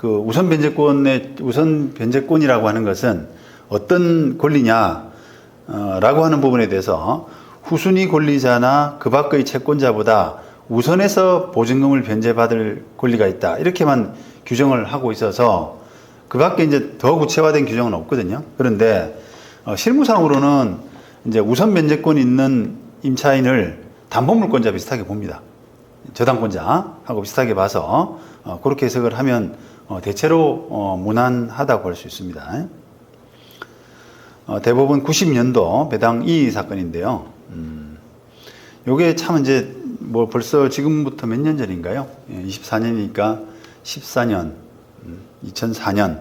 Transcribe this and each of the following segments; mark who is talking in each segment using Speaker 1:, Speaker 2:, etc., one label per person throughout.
Speaker 1: 그 우선 변제권이라고 하는 것은 어떤 권리냐, 라고 하는 부분에 대해서 후순위 권리자나 그 밖의 채권자보다 우선해서 보증금을 변제받을 권리가 있다. 이렇게만 규정을 하고 있어서 그 밖에 이제 더 구체화된 규정은 없거든요. 그런데 실무상으로는 이제 우선 변제권이 있는 임차인을 담보물권자 비슷하게 봅니다. 저당권자하고 비슷하게 봐서 그렇게 해석을 하면 대체로 무난하다고 볼 수 있습니다. 대법원 90년도 배당 이의 사건인데요. 요게 참 이제 뭐 벌써 지금부터 몇 년 전인가요? 24년이니까 14년, 2004년,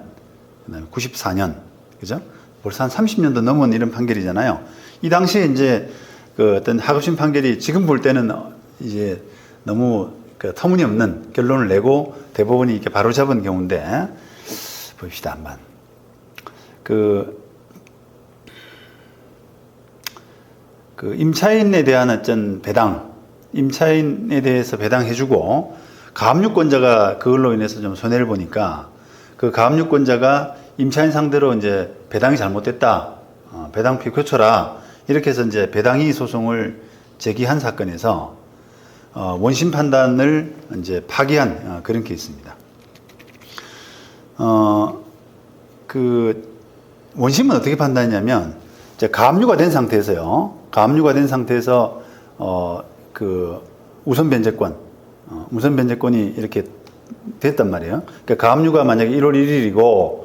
Speaker 1: 그다음에 94년, 그죠? 벌써 한 30년도 넘은 이런 판결이잖아요. 이 당시에 이제 그 어떤 하급심 판결이 지금 볼 때는 이제 너무 그 터무니없는 결론을 내고 대법원이 이렇게 바로잡은 경우인데 봅시다 한번. 그 임차인에 대한 어떤 배당, 임차인에 대해서 배당해주고 가압류권자가 그걸로 인해서 좀 손해를 보니까 그 가압류권자가 임차인 상대로 이제 배당이 잘못됐다, 배당피 고쳐라 이렇게 해서 이제 배당이의 소송을 제기한 사건에서 원심 판단을 이제 파기한 그런 케이스입니다. 그 원심은 어떻게 판단했냐면 이제 가압류가 된 상태에서요. 가압류가 된 상태에서 그 우선 변제권이 이렇게 됐단 말이에요. 그러니까 가압류가 만약에 1월 1일이고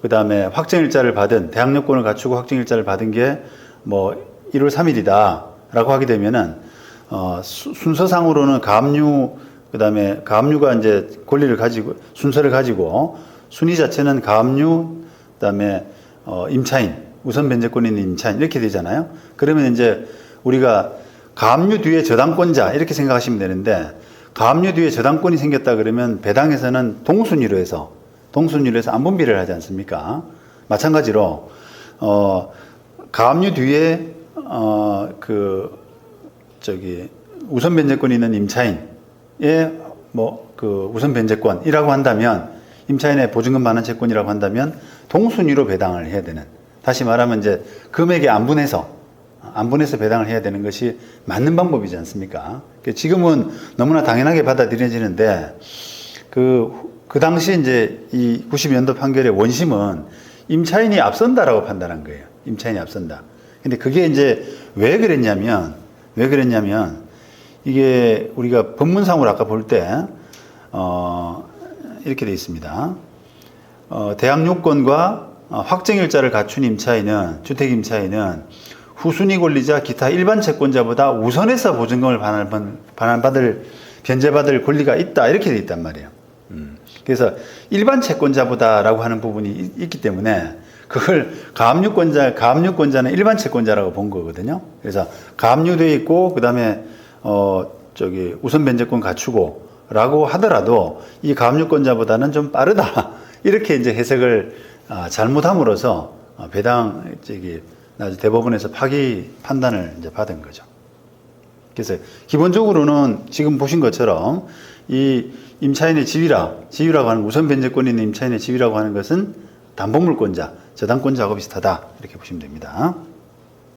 Speaker 1: 그 다음에 확정일자를 받은 대항력권을 갖추고 확정일자를 받은 게 뭐 1월 3일이다라고 하게 되면은 순서상으로는 가압류 그 다음에 가압류가 이제 권리를 가지고 순서를 가지고 순위 자체는 가압류 그 다음에 임차인 우선 변제권이 있는 임차인 이렇게 되잖아요. 그러면 이제 우리가 가압류 뒤에 저당권자 이렇게 생각하시면 되는데 가압류 뒤에 저당권이 생겼다 그러면 배당에서는 동순위로 해서 안분비를 하지 않습니까? 마찬가지로 가압류 뒤에 우선 변제권이 있는 임차인의 그 우선 변제권이라고 한다면 임차인의 보증금 반환 채권이라고 한다면 동순위로 배당을 해야 되는, 다시 말하면 이제 금액에 안분해서 배당을 해야 되는 것이 맞는 방법이지 않습니까? 지금은 너무나 당연하게 받아들여지는데 그 당시 이제 이 90년도 판결의 원심은 임차인이 앞선다라고 판단한 거예요. 임차인이 앞선다. 근데 그게 이제 왜 그랬냐면 이게 우리가 법문상으로 아까 볼 때 이렇게 되어 있습니다. 대항요건과 확정일자를 갖춘 임차인은, 주택임차인은 후순위 권리자 기타 일반 채권자보다 우선해서 보증금을 변제받을 권리가 있다. 이렇게 되어 있단 말이에요. 그래서 일반 채권자보다라고 하는 부분이 있기 때문에 그걸 가압류권자는 일반 채권자라고 본 거거든요. 그래서 가압류되어 있고, 그 다음에, 우선 변제권 갖추고라고 하더라도 이 가압류권자보다는 좀 빠르다. 이렇게 이제 해석을 잘못함으로써 대법원에서 파기 판단을 이제 받은 거죠. 그래서 기본적으로는 지금 보신 것처럼 이 임차인의 지위라고 하는 우선 변제권이 있는 임차인의 지위라고 하는 것은 담보물권자, 저당권자하고 비슷하다. 이렇게 보시면 됩니다.